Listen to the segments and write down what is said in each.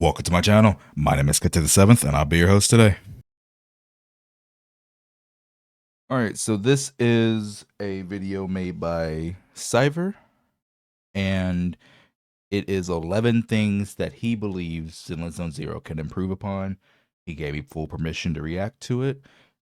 Welcome to my channel. My name is Kate the Seventh, and I'll be your host today. All right, so this is a video made by Cyver, and it is 11 things that he believes Zenless Zone Zero can improve upon. He gave me full permission to react to it,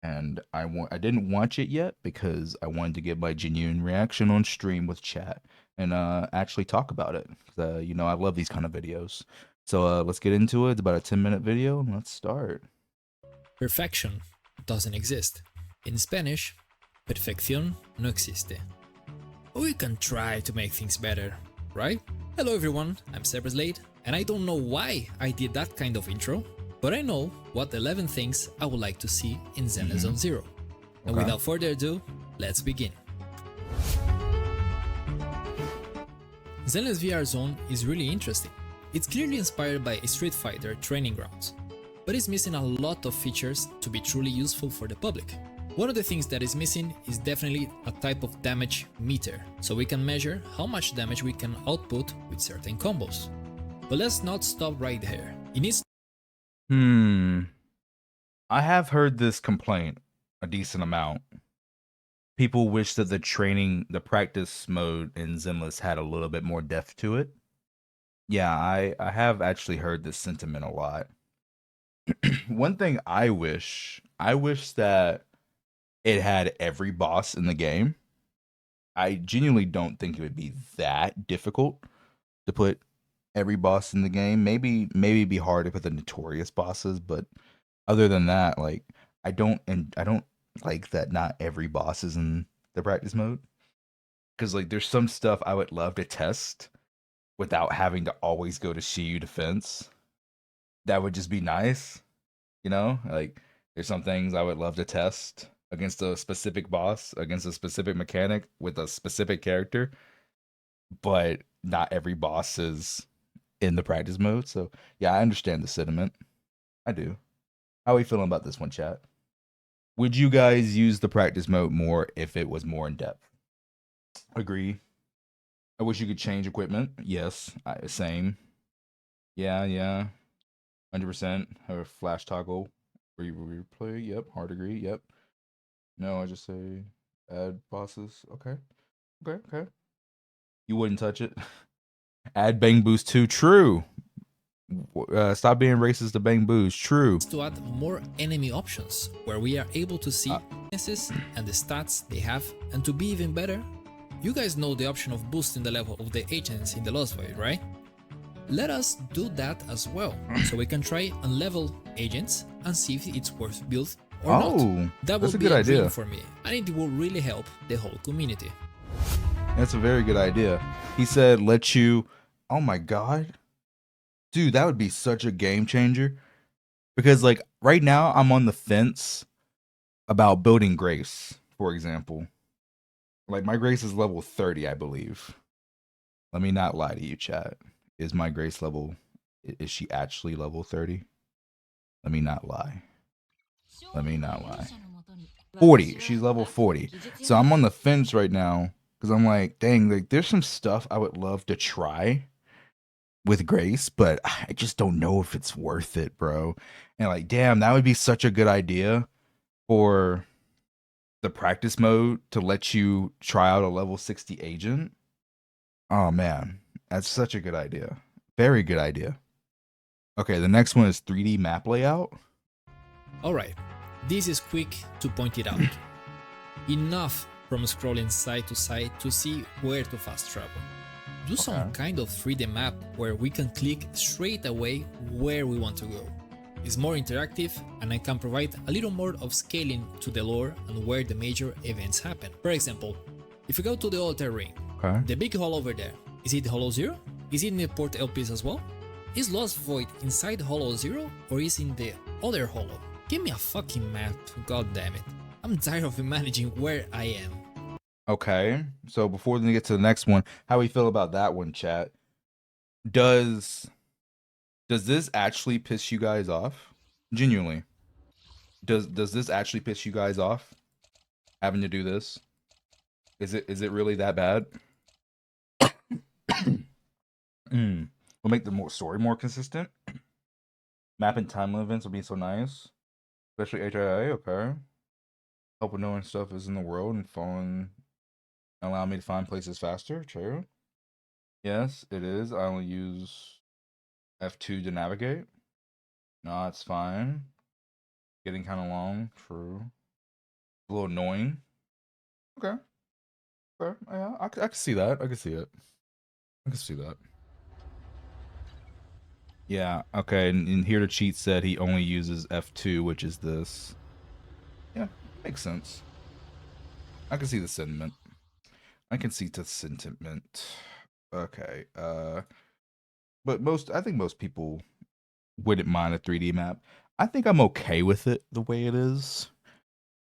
and I didn't watch it yet because I wanted to get my genuine reaction on stream with chat and actually talk about it. I love these kind of videos. So let's get into it. It's about a 10-minute video. Let's start. Perfection doesn't exist. In Spanish, perfección no existe. We can try to make things better, right? Hello everyone, I'm Slade, and I don't know why I did that kind of intro, but I know what 11 things I would like to see in Zenless Zone Zero. And without further ado, let's begin. Zenless VR Zone is really interesting. It's clearly inspired by Street Fighter training grounds, but it's missing a lot of features to be truly useful for the public. One of the things that is missing is definitely a type of damage meter, so we can measure how much damage we can output with certain combos. But let's not stop right there. It needs I have heard this complaint a decent amount. People wish that the practice mode in Zenless had a little bit more depth to it. Yeah, I have actually heard this sentiment a lot. One thing I wish that it had every boss in the game. I genuinely don't think it would be that difficult to put every boss in the game. Maybe it'd be hard to put the notorious bosses, but other than that, like I don't like that not every boss is in the practice mode. Cause like there's some stuff I would love to test without having to always go to Shiyu Defense. That would just be nice. Like there's some things I would love to test against a specific boss, against a specific mechanic with a specific character, but not every boss is in the practice mode. So yeah, I understand the sentiment. I do. How are we feeling about this one, chat? Would you guys use the practice mode more if it was more in depth? Agree. I wish you could change equipment. Yes, same. Yeah, 100%. Have a flash toggle where you replay. Yep, hard agree. Yep. No, I just say add bosses. Okay. You wouldn't touch it. Add bang boost too. True. Stop being racist to bang boost. True. to add more enemy options, where we are able to see weaknesses and the stats they have, and to be even better, you guys know the option of boosting the level of the agents in the Lost Void, right? Let us do that as well, so we can try and level agents and see if it's worth build or not. That would be a dream for me, and it will really help the whole community. That's a very good idea. He said, let you... Oh my god. Dude, that would be such a game changer. Because, like, right now, I'm on the fence about building Grace, for example. Like, my Grace is level 30, I believe. Let me not lie to you, chat. Is my Grace level... Is she actually level 30? Let me not lie. 40. She's level 40. So I'm on the fence right now. Because I'm like, dang, like, there's some stuff I would love to try with Grace, but I just don't know if it's worth it, bro. And like, damn, that would be such a good idea for the practice mode to let you try out a level 60 agent. Oh man, that's such a good idea. Very good idea. Okay, the next one is 3D map layout. Alright, this is quick to point it out. Enough from scrolling side to side to see where to fast travel. Do some kind of 3D map where we can click straight away where we want to go. It's more interactive, and I can provide a little more of scaling to the lore and where the major events happen. For example, if you go to the altar ring, the big hole over there, is it Hollow Zero? Is it in the port LPs as well? Is Lost Void inside Hollow Zero, or is in the other hollow? Give me a fucking map, god damn it. I'm tired of managing where I am. Okay, so before we get to the next one, how we feel about that one, chat? Does this actually piss you guys off? Genuinely. Does this actually piss you guys off? Having to do this? Is it really that bad? Will make the story more consistent. Mapping time events would be so nice, especially HIA. Okay, help with knowing stuff is in the world and following, allow me to find places faster. True. Yes, it is. I only use F2 to navigate. No, it's fine. Getting kind of long. True. A little annoying. Okay. Okay. Yeah, I can see that. I can see it. I can see that. Yeah. Okay. And here the cheat said he only uses F2, which is this. Yeah, makes sense. I can see the sentiment. I can see the sentiment. Okay. But I think most people wouldn't mind a 3D map. I think I'm okay with it the way it is.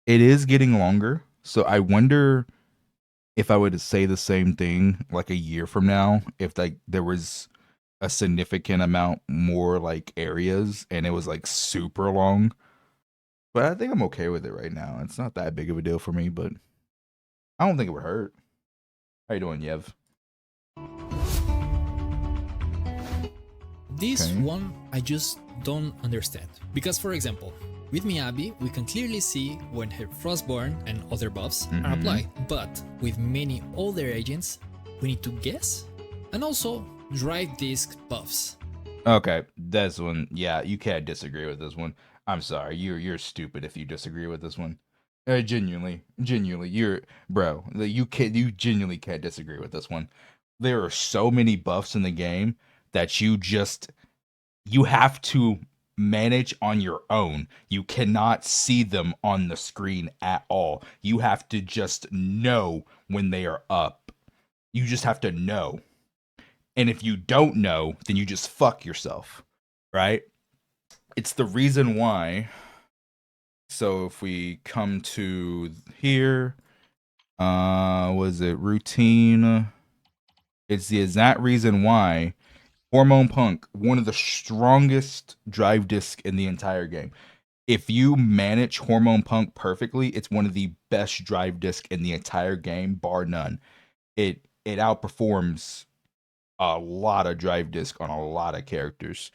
It is getting longer, so I wonder if I were to say the same thing like a year from now, if like there was a significant amount more like areas and it was like super long. But I think I'm okay with it right now. It's not that big of a deal for me, but I don't think it would hurt. How you doing, Yev? This Okay. one I just don't understand. Because for example, with Miyabi, we can clearly see when her Frostborn and other buffs are applied, but with many other agents, we need to guess. And also, drive disk buffs. Okay, this one, yeah, you can't disagree with this one. I'm sorry, you're stupid if you disagree with this one. Genuinely, you're bro. You genuinely can't disagree with this one. There are so many buffs in the game that you have to manage on your own. You cannot see them on the screen at all. You have to just know when they are up. You just have to know. And if you don't know, then you just fuck yourself, right? It's the reason why. So if we come to here, was it routine? It's the exact reason why Hormone Punk, one of the strongest drive discs in the entire game. If you manage Hormone Punk perfectly, it's one of the best drive discs in the entire game, bar none. It outperforms a lot of drive disc on a lot of characters.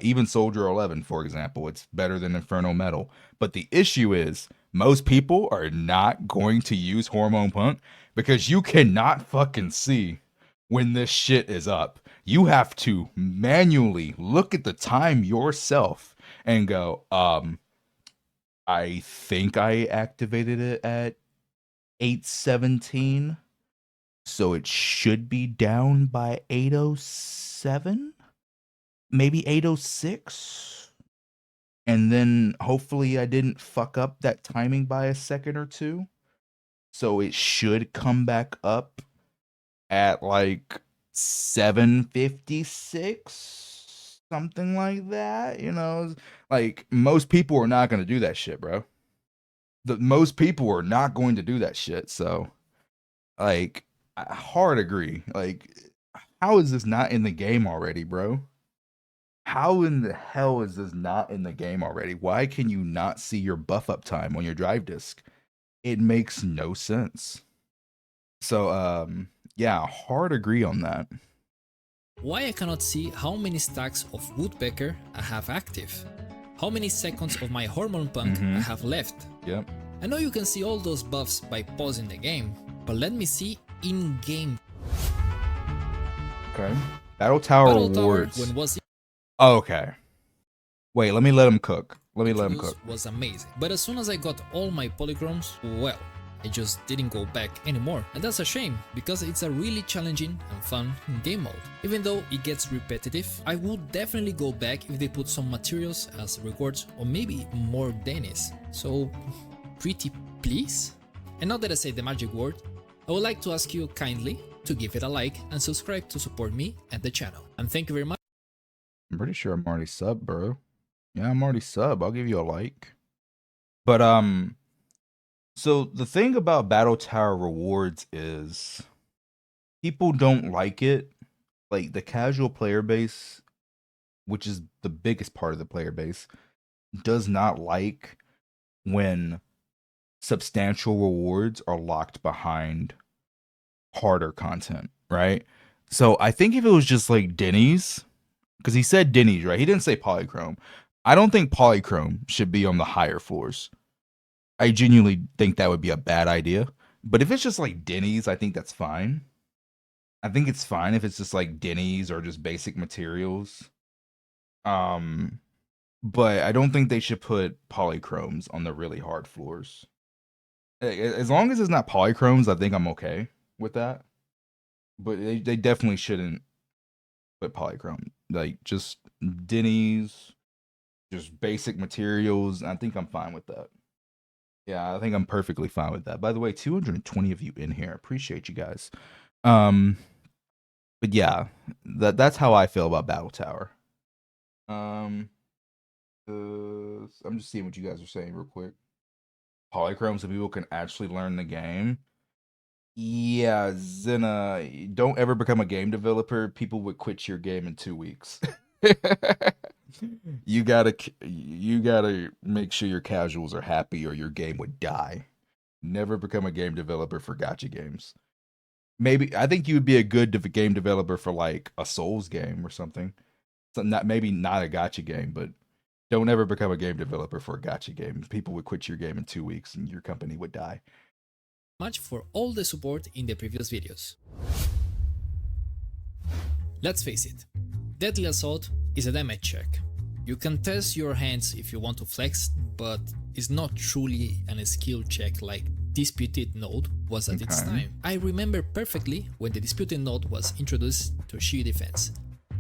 Even Soldier 11, for example, it's better than Inferno Metal. But the issue is, most people are not going to use Hormone Punk because you cannot fucking see when this shit is up. You have to manually look at the time yourself and go, I think I activated it at 8:17, so it should be down by 8:07, maybe 8:06. And then hopefully I didn't fuck up that timing by a second or two. So it should come back up at like 7:56, something like that. Like most people are not going to do that shit, bro. Most people are not going to do that shit. So, like, I hard agree. Like, how is this not in the game already, bro? How in the hell is this not in the game already? Why can you not see your buff up time on your drive disk? It makes no sense. So, yeah, hard agree on that. Why I cannot see how many stacks of Woodpecker I have active? How many seconds of my Hormone Punk I have left? Yep. I know you can see all those buffs by pausing the game, but let me see in-game. Okay. Battle Tower Battle Tower, rewards. when was Okay. Wait, let me let him cook. Let me let him cook. was amazing, but as soon as I got all my polychromes, well, I just didn't go back anymore, and that's a shame because it's a really challenging and fun game mode. Even though it gets repetitive, I would definitely go back if they put some materials as rewards or maybe more Dennis. So, pretty please? And now that I say the magic word, I would like to ask you kindly to give it a like and subscribe to support me and the channel. And thank you very much. I'm pretty sure I'm already sub, bro. Yeah, I'm already sub. I'll give you a like. But so the thing about Battle Tower rewards is people don't like it. Like the casual player base, which is the biggest part of the player base, does not like when substantial rewards are locked behind harder content, right? So I think if it was just like Denny's, because he said Denny's, right? He didn't say polychrome. I don't think polychrome should be on the higher floors. I genuinely think that would be a bad idea. But if it's just like Denny's, I think that's fine. I think it's fine if it's just like Denny's or just basic materials. Um, but I don't think they should put polychromes on the really hard floors. As long as it's not polychromes, I think I'm okay with that. But they definitely shouldn't put polychrome. Like just Denny's, just basic materials. I think I'm fine with that. Yeah, I think I'm perfectly fine with that. By the way, 220 of you in here. Appreciate you guys. Um, but yeah, that's how I feel about Battle Tower. Um, I'm just seeing what you guys are saying real quick. Polychrome so people can actually learn the game. Yeah, Zena, don't ever become a game developer. People would quit your game in 2 weeks. You gotta make sure your casuals are happy or your game would die. Never become a game developer for gacha games. Maybe I think you would be a good game developer for like a Souls game or something. So not maybe not a gacha game, but don't ever become a game developer for a gacha game. People would quit your game in 2 weeks and your company would die. Much for all the support in the previous videos. Let's face it, Deadly Assault is a damage check. You can test your hands if you want to flex, but it's not truly a skill check like Disputed Node was at its time. I remember perfectly when the Disputed Node was introduced to Shield Defense,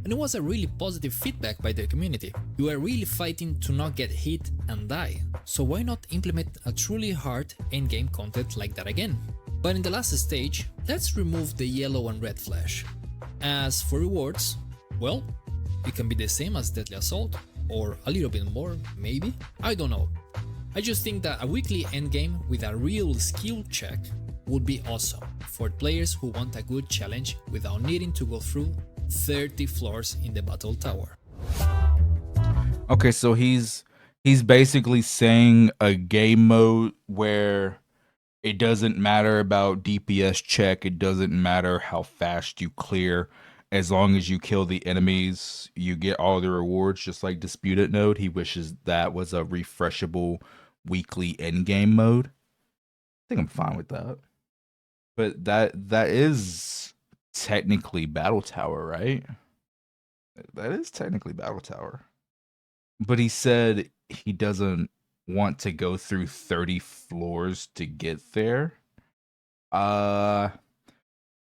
and it was a really positive feedback by the community. You are really fighting to not get hit and die, so why not implement a truly hard endgame content like that again? But in the last stage, let's remove the yellow and red flash. As for rewards, well, it can be the same as Deadly Assault, or a little bit more, maybe? I don't know. I just think that a weekly endgame with a real skill check would be awesome for players who want a good challenge without needing to go through 30 floors in the battle tower. Okay, so he's basically saying a game mode where it doesn't matter about DPS check, it doesn't matter how fast you clear. As long as you kill the enemies, you get all the rewards, just like Disputed Node. He wishes that was a refreshable weekly endgame mode. I think I'm fine with that. But that is technically Battle Tower, right? That is technically Battle Tower. But he said he doesn't want to go through 30 floors to get there.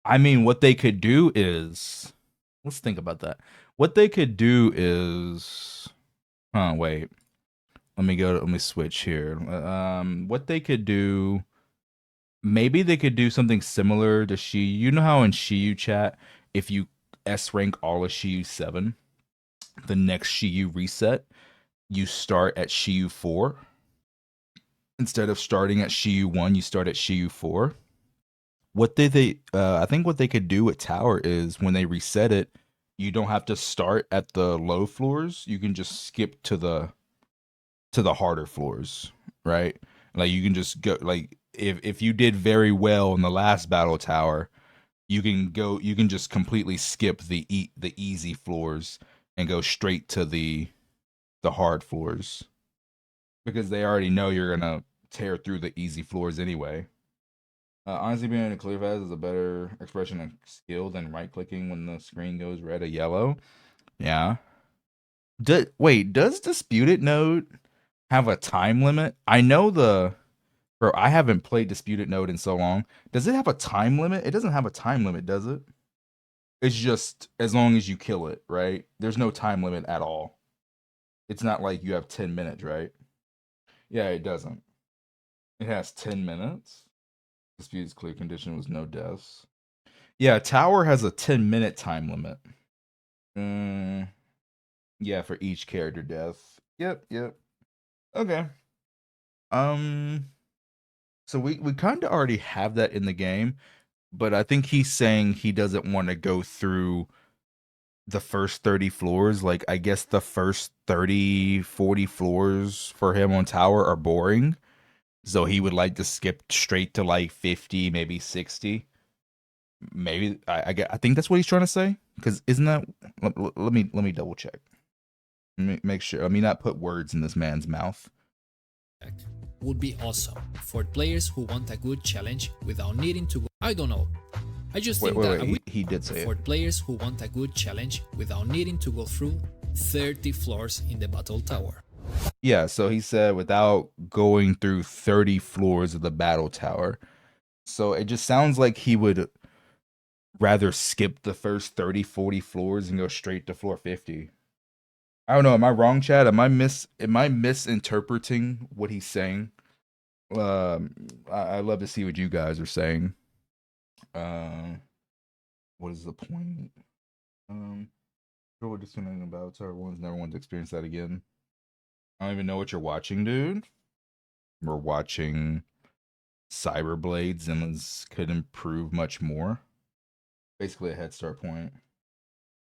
I mean, what they could do is, let's think about that. What they could do is, wait. Let me switch here. What they could do, maybe they could do something similar to Shi. You know how in Shiyu chat, if you S rank all of Shiyu 7, the next Shiyu reset, you start at Shiyu 4. Instead of starting at Shiyu 1, you start at Shiyu 4. What they I think what they could do with Tower is when they reset it, you don't have to start at the low floors. You can just skip to the harder floors, right? Like you can just go, like if you did very well in the last battle tower, you can just completely skip the easy floors and go straight to the hard floors because they already know you're gonna tear through the easy floors anyway. Honestly, being in a clear phase is a better expression of skill than right clicking when the screen goes red or yellow. Yeah. Wait, does Disputed Node have a time limit? I know bro, I haven't played Disputed Node in so long. Does it have a time limit? It doesn't have a time limit, does it? It's just as long as you kill it, right? There's no time limit at all. It's not like you have 10 minutes, right? Yeah, it doesn't. It has 10 minutes. Disputes clear condition was no deaths. Yeah, Tower has a 10-minute time limit. Yeah, for each character death. Yep. Okay. So we kind of already have that in the game, but I think he's saying he doesn't want to go through the first 30 floors. Like I guess the first 30, 40 floors for him on Tower are boring. So he would like to skip straight to like 50, maybe 60. Maybe I think that's what he's trying to say. Because isn't that? Let me double check. Let me make sure. Let me not put words in this man's mouth. Would be awesome for players who want a good challenge without needing to go. I don't know. I just think that he did say for it. players who want a good challenge without needing to go through 30 floors in the battle tower. Yeah, so he said without going through 30 floors of the battle tower. So it just sounds like he would rather skip the first 30, 40 floors and go straight to floor 50. I don't know. Am I wrong, Chad? Am I misinterpreting what he's saying? I love to see what you guys are saying. What is the point? We're just thinking about our ones never want to experience that again. I don't even know what you're watching, dude. We're watching Cyberblades and could improve much more. Basically a head start point.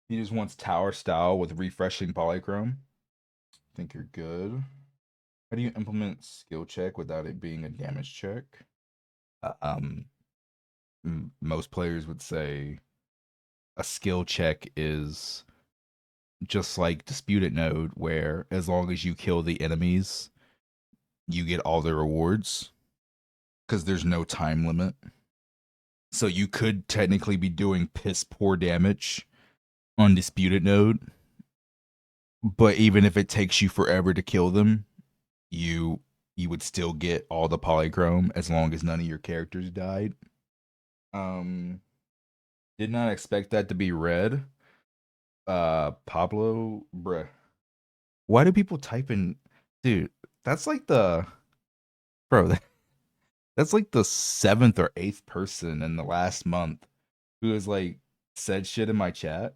He just wants tower style with refreshing polychrome. I think you're good. How do you implement skill check without it being a damage check? Most players would say a skill check is just like Disputed Node, where as long as you kill the enemies, you get all the rewards because there's no time limit. So you could technically be doing piss poor damage on Disputed Node, but even if it takes you forever to kill them, you would still get all the polychrome as long as none of your characters died. Did not expect that to be red. Pablo, bruh. Why do people type in, dude? That's like the, bro. That's like the 7th or 8th person in the last month who has like said shit in my chat,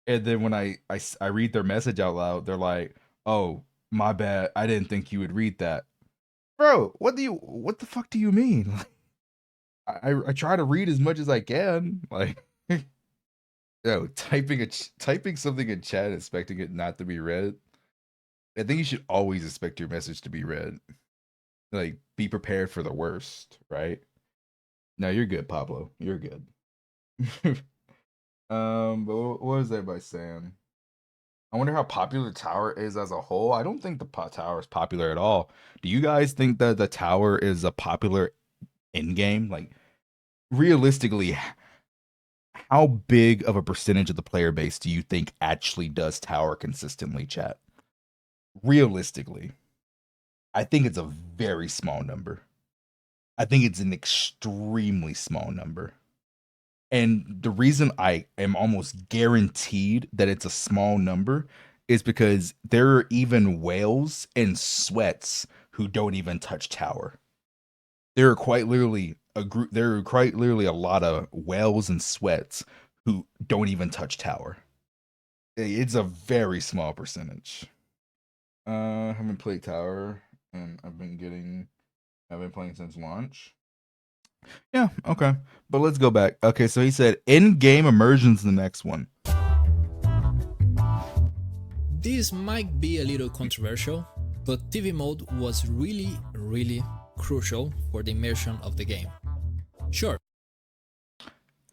and then when I read their message out loud, they're like, "Oh, my bad. I didn't think you would read that." Bro, what the fuck do you mean? I try to read as much as I can. Like, typing something in chat, expecting it not to be read. I think you should always expect your message to be read. Like, be prepared for the worst, right? No, you're good, Pablo. You're good. But what is everybody saying? I wonder how popular the tower is as a whole. I don't think the tower is popular at all. Do you guys think that the tower is a popular in game? Like, realistically, how big of a percentage of the player base do you think actually does tower consistently, chat? Realistically, I think it's a very small number. I think it's an extremely small number. And the reason I am almost guaranteed that it's a small number is because there are even whales and sweats who don't even touch tower. There are quite literally a lot of whales and sweats who don't even touch tower. It's a very small percentage. I haven't played tower, and I've been playing since launch. Yeah, okay. But let's go back. Okay, so he said in-game immersion's the next one. This might be a little controversial, but TV mode was really crucial for the immersion of the game. Sure.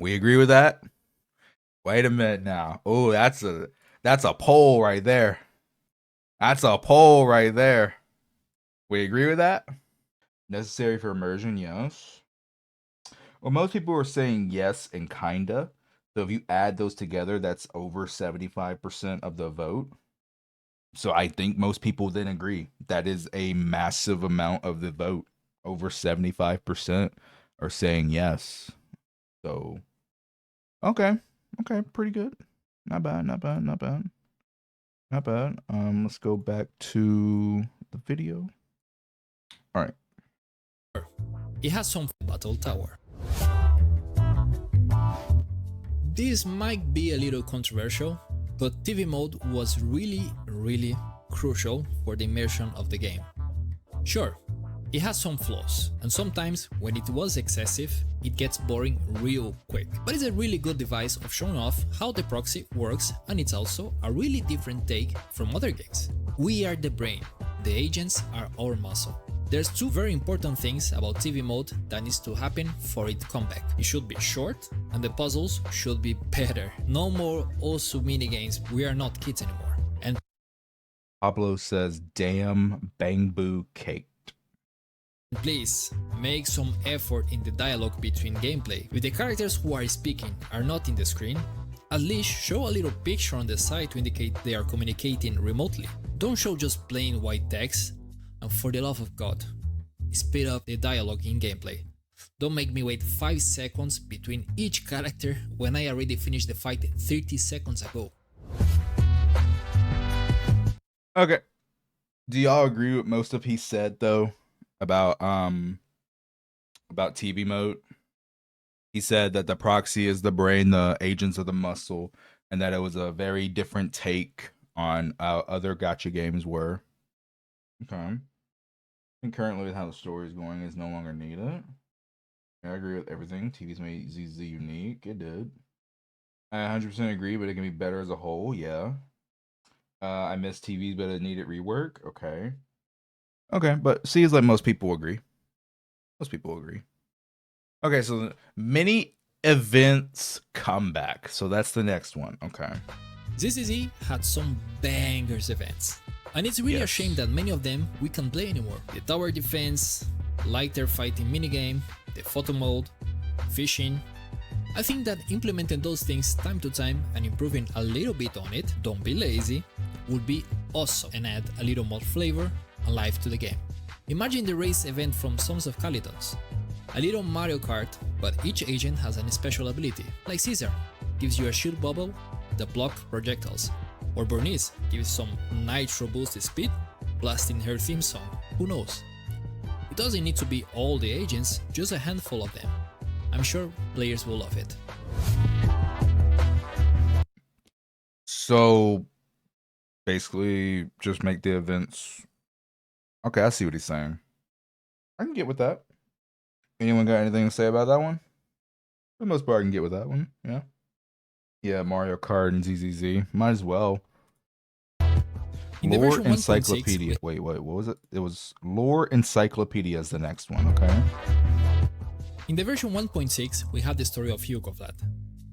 We agree with that? Wait a minute now. Oh, that's a poll right there. That's a poll right there. We agree with that? Necessary for immersion, yes. Well, most people are saying yes and kinda. So if you add those together, that's over 75% of the vote. So I think most people then agree. That is a massive amount of the vote. Over 75% are saying yes. So, okay. Okay, pretty good. Not bad. Let's go back to the video. All right. It has some battle tower. This might be a little controversial, but TV mode was really crucial for the immersion of the game. Sure, it has some flaws, and sometimes when it was excessive, it gets boring real quick. But it's a really good device of showing off how the proxy works, and it's also a really different take from other games. We are the brain, the agents are our muscle. There's two very important things about TV mode that needs to happen for it comeback. It should be short and the puzzles should be better. No more also minigames, we are not kids anymore. And Pablo says, damn bamboo caked. please, make some effort in the dialogue between gameplay. If the characters who are speaking are not in the screen, at least show a little picture on the side to indicate they are communicating remotely. Don't show just plain white text. And for the love of God, speed up the dialogue in gameplay. Don't make me wait 5 seconds between each character when I already finished the fight 30 seconds ago. Okay. Do y'all agree with most of he said though about TV mode? He said that the proxy is the brain, the agents are the muscle, and that it was a very different take on how other gacha games were. Okay. And currently with how the story is going is no longer needed. I agree with everything. TV's made ZZ unique. It did. I 100% agree, but it can be better as a whole. Yeah. I miss TVs, but it needed rework. Okay. Okay, but see, it's like most people agree. Most people agree. Okay, so mini events comeback. So that's the next one. Okay. ZZZ had some bangers events. And it's really a shame that many of them we can't play anymore. The tower defense, lighter fighting minigame, the photo mode, fishing. I think that implementing those things time to time and improving a little bit on it, don't be lazy, would be awesome and add a little more flavor and life to the game. Imagine the race event from Sons of Calidons. A little Mario Kart, but each agent has a special ability, like Caesar, gives you a shield bubble that block projectiles. Or Bernice gives some nitro boosted speed, blasting her theme song, who knows? It doesn't need to be all the agents, just a handful of them. I'm sure players will love it. So basically just make the events. Okay, I see what he's saying. I can get with that. Anyone got anything to say about that one? For the most part, I can get with that one. Yeah. Yeah, Mario Kart and ZZZ. Might as well. In the Lore version 1.6, Encyclopedia. Wait, what was it? It was Lore Encyclopedia is the next one, okay? In the version 1.6, we have the story of Hugo Vlad,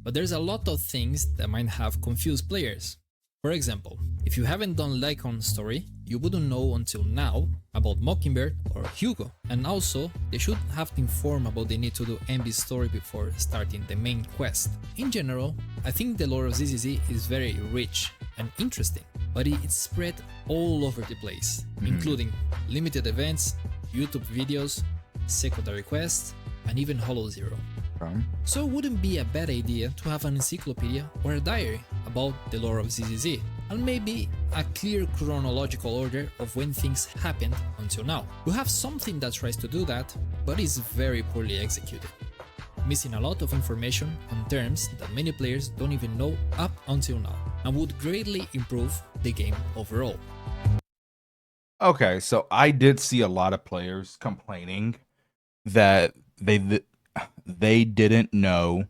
but there's a lot of things that might have confused players. For example, if you haven't done Lycon's story, you wouldn't know until now about Mockingbird or Hugo, and also they should have informed about the need to do Envy's story before starting the main quest. In general, I think the lore of ZZZ is very rich and interesting, but it's spread all over the place, including limited events, YouTube videos, secondary quests, and even Hollow Zero. So it wouldn't be a bad idea to have an encyclopedia or a diary about the lore of ZZZ, and maybe a clear chronological order of when things happened until now. We have something that tries to do that, but is very poorly executed, missing a lot of information on terms that many players don't even know up until now, and would greatly improve the game overall. Okay, so I did see a lot of players complaining that they didn't know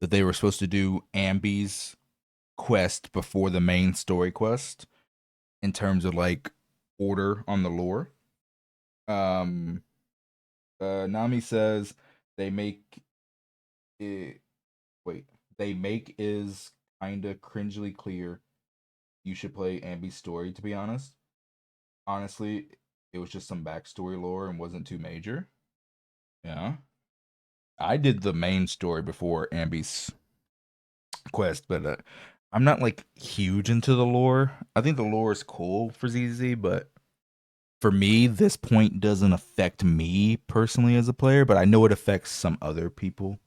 that they were supposed to do Ambi's quest before the main story quest in terms of like order on the lore. Nami says they make it they make is kinda cringely clear you should play Ambi's story, to be honest. Honestly, it was just some backstory lore and wasn't too major. Yeah. I did the main story before Ambi's quest, but I'm not like huge into the lore. I think the lore is cool for ZZ, but for me, this point doesn't affect me personally as a player, but I know it affects some other people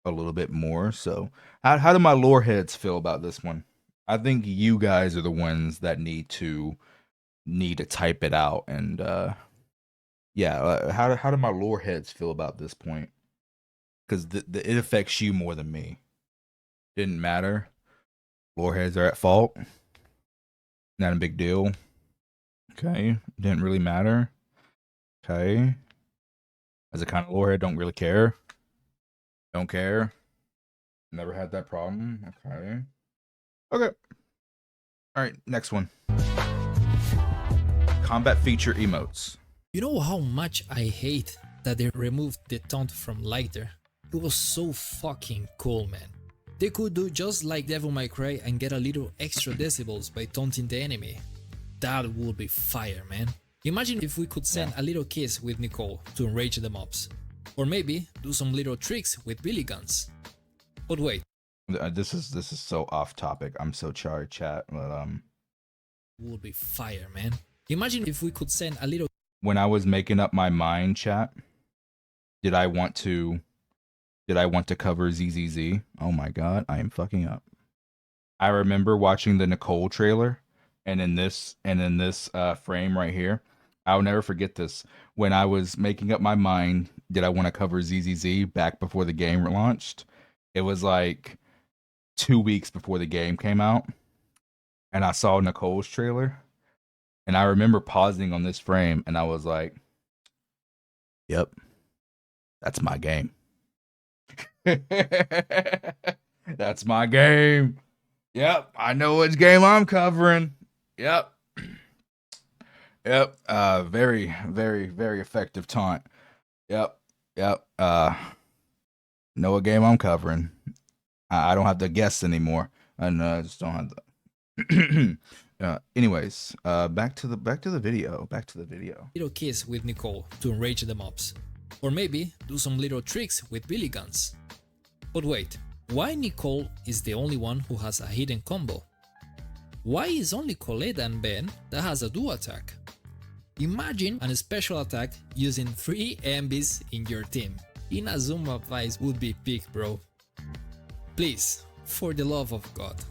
a little bit more. So, how do my lore heads feel about this one? I think you guys are the ones that need to type it out, and how do my lore heads feel about this point? Because it affects you more than me. Didn't matter. Lore heads are at fault. Not a big deal. Okay, didn't really matter. Okay, as a kind of lore head, don't really care. Don't care. Never had that problem. Okay. Okay. All right, next one. Combat feature emotes. You know how much I hate that they removed the taunt from Lighter? It was so fucking cool, man. They could do just like Devil May Cry and get a little extra decibels by taunting the enemy. That would be fire, man. Imagine if we could send a little kiss with Nicole to enrage the mobs. Or maybe do some little tricks with Billy Guns. But wait. This is so off topic. I'm so sorry, chat. But Would be fire, man. Imagine if we could send a little. When I was making up my mind, chat, did I want to cover ZZZ? Oh my god, I am fucking up. I remember watching the Nicole trailer, and in this frame right here, I'll never forget this. When I was making up my mind, did I want to cover ZZZ back before the game launched? It was like 2 weeks before the game came out, and I saw Nicole's trailer, and I remember pausing on this frame, and I was like, "Yep, that's my game. That's my game. Yep, I know which game I'm covering. Yep, yep. Very, very, very effective taunt. Yep, yep. Know what game I'm covering. I don't have to guess anymore, and I just don't have to." Anyways, back to the video. Back to the video. Little kiss with Nicole to enrage the mobs. Or maybe do some little tricks with Billy Guns. But wait, why Nicole is the only one who has a hidden combo? Why is only Coletta and Ben that has a duo attack? Imagine a special attack using 3 AMBs in your team. Inazuma Vice would be peak, bro. Please, for the love of God,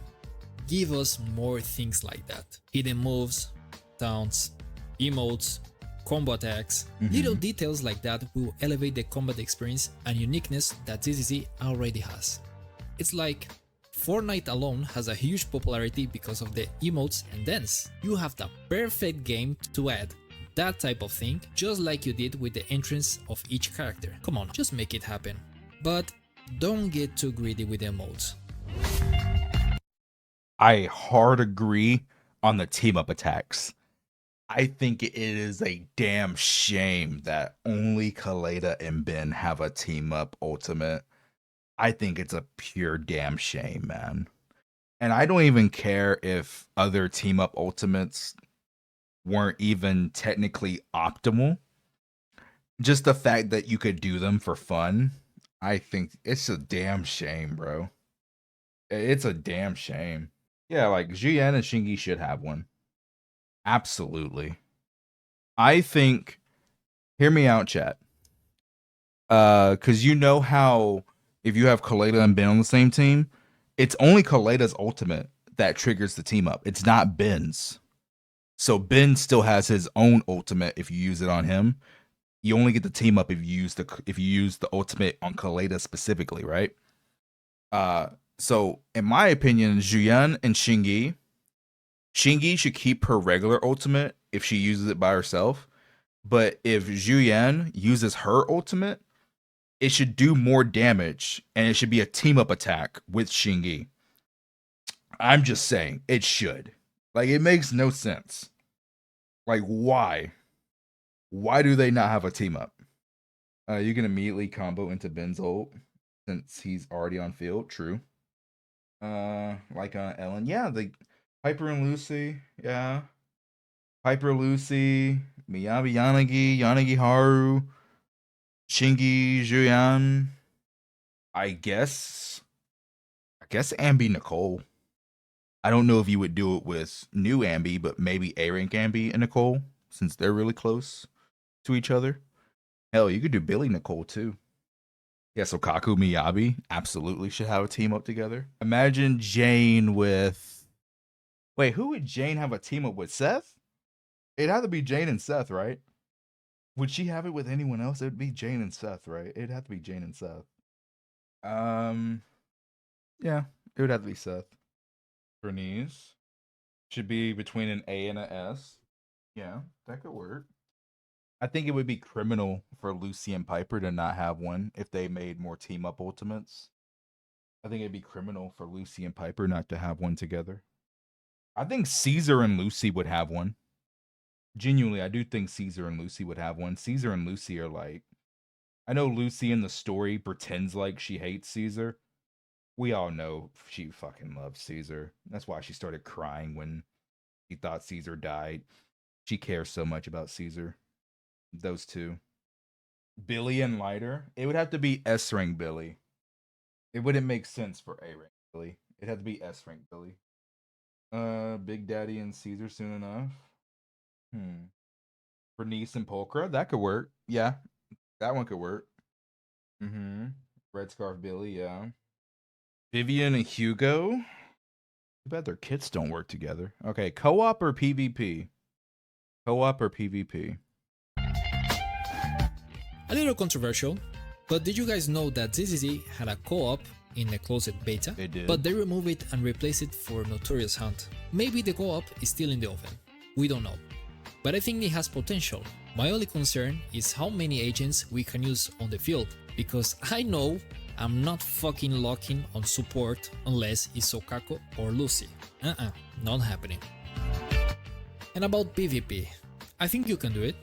give us more things like that. Hidden moves, taunts, emotes, combo attacks. Little details like that will elevate the combat experience and uniqueness that ZZZ already has. It's like Fortnite alone has a huge popularity because of the emotes and dance. You have the perfect game to add that type of thing, just like you did with the entrance of each character. Come on, just make it happen. But don't get too greedy with the emotes. I hard agree on the team up attacks. I think it is a damn shame that only Kaleda and Ben have a team up ultimate. I think it's a pure damn shame, man. And I don't even care if other team up ultimates weren't even technically optimal. Just the fact that you could do them for fun, I think it's a damn shame, bro. It's a damn shame. Yeah, like Jian and Shingi should have one. Absolutely. I think, hear me out, chat. Cause you know how if you have Kaleda and Ben on the same team, it's only Kaleda's ultimate that triggers the team up. It's not Ben's. So Ben still has his own ultimate if you use it on him. You only get the team up if you use the ultimate on Kaleda specifically, right? So in my opinion, Juyan and Shingi should keep her regular ultimate if she uses it by herself. But if Juyan uses her ultimate, it should do more damage and it should be a team up attack with Shingi. I'm just saying, it should. Like, it makes no sense. Like, why? Why do they not have a team up? You can immediately combo into Ben's ult since he's already on field. True. Like Ellen. Yeah, the Piper and Lucy. Yeah. Piper, Lucy, Miyabi, Yanagi Haru, Shingi, Juyan. I guess Ambi Nicole. I don't know if you would do it with new Ambi, but maybe A-Rank Ambi and Nicole, since they're really close to each other. Hell, you could do Billy Nicole too. Yeah, so Kaku Miyabi absolutely should have a team up together. Imagine Jane with. Wait, who would Jane have a team up with? Seth? It'd have to be Jane and Seth, right? Would she have it with anyone else? It would be Jane and Seth, right? It'd have to be Jane and Seth. Yeah, it would have to be Seth. Bernice should be between an A and an S. Yeah, that could work. I think it would be criminal for Lucy and Piper to not have one if they made more team up ultimates. I think it'd be criminal for Lucy and Piper not to have one together. I think Caesar and Lucy would have one. Genuinely, I do think Caesar and Lucy would have one. Caesar and Lucy are like, I know Lucy in the story pretends like she hates Caesar. We all know she fucking loves Caesar. That's why she started crying when she thought Caesar died. She cares so much about Caesar. Those two. Billy and Lighter. It would have to be S ring Billy. It wouldn't make sense for A ring Billy. It'd have to be S ring Billy. Big Daddy and Caesar soon enough. Bernice and Pulchra. That could work. Yeah, that one could work. Mm-hmm. Red Scarf Billy, yeah. Vivian and Hugo. Too bad their kits don't work together. Okay, co-op or PvP? Co-op or PvP? A little controversial, but did you guys know that ZZZ had a co-op in the closed beta? They did. But they removed it and replaced it for Notorious Hunt. Maybe the co-op is still in the oven. We don't know. But I think it has potential. My only concern is how many agents we can use on the field, because I know I'm not fucking locking on support unless it's Okako or Lucy. Not happening. And about PvP, I think you can do it,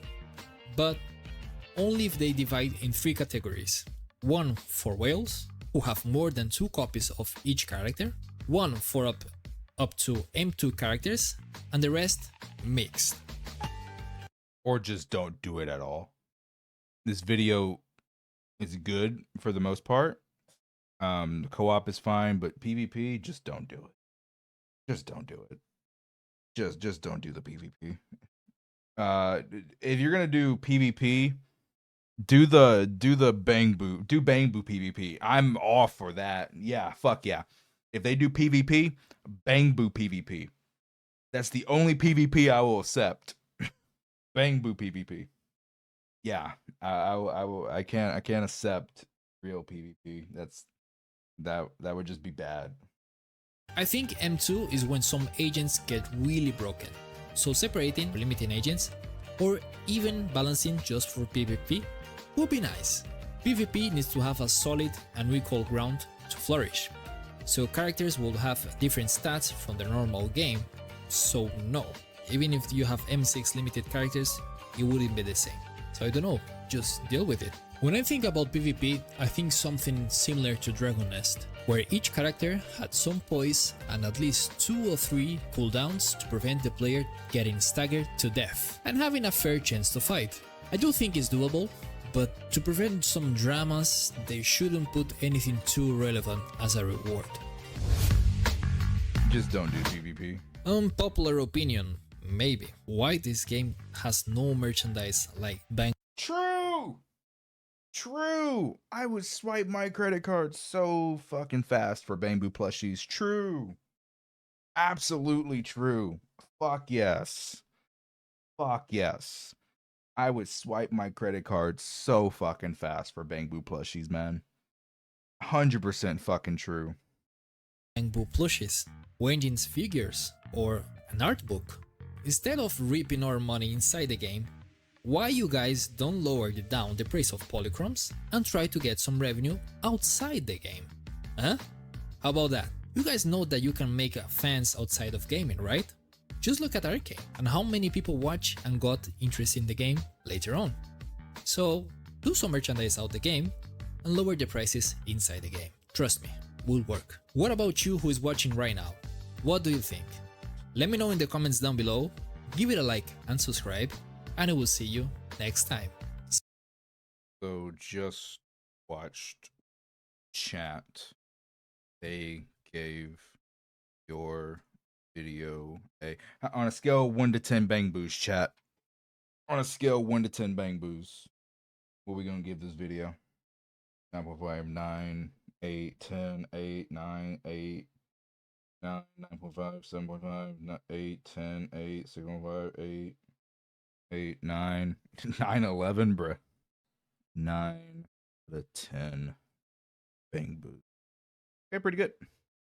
but only if they divide in 3 categories. One for whales, who have more than 2 copies of each character, one for up to M2 characters, and the rest mixed. Or just don't do it at all. This video is good for the most part. Co-op is fine, but PvP, just don't do it. Just don't do it. Just don't do the PvP. If you're gonna do PvP, do bang boo PvP. I'm all for that. Yeah, fuck yeah. If they do PvP, bang boo PvP. That's the only PvP I will accept. Bang boo PvP. Yeah, I will. I can't accept real PvP. That would just be bad. I think M2 is when some agents get really broken. So separating or limiting agents, or even balancing just for PvP, would be nice. PvP needs to have a solid and recall ground to flourish. So characters will have different stats from the normal game. So no, even if you have M6 limited characters, it wouldn't be the same. So I don't know, just deal with it. When I think about PvP, I think something similar to Dragon Nest, where each character had some poise and at least 2 or 3 cooldowns to prevent the player getting staggered to death and having a fair chance to fight. I do think it's doable, but to prevent some dramas, they shouldn't put anything too relevant as a reward. Just don't do PvP. Unpopular opinion, maybe. Why this game has no merchandise like Bang? True. I would swipe my credit card so fucking fast for Bamboo plushies. True. Absolutely true. Fuck yes. Fuck yes. I would swipe my credit card so fucking fast for Bamboo plushies, man. 100% fucking true. Bamboo plushies, Wenjin's figures, or an art book. Instead of reaping our money inside the game, why you guys don't lower down the price of polychromes and try to get some revenue outside the game? Huh? How about that? You guys know that you can make fans outside of gaming, right? Just look at Arcane and how many people watch and got interested in the game later on. So do some merchandise out the game and lower the prices inside the game. Trust me, will work. What about you who is watching right now? What do you think? Let me know in the comments down below, give it a like and subscribe, and I will see you next time. So just watched chat. They gave your video on a scale of 1 to 10 bang boos, chat. On a scale of 1 to 10 bang boos, what are we gonna give this video? 9.5, 9, 8, 10, 8, 9, 8, 9, 9.5, 7.5, 8, 10, 8, 6.5, 8, 8, 9, 9, 11, bruh. 9 out of 10 bang boos. Okay, pretty good.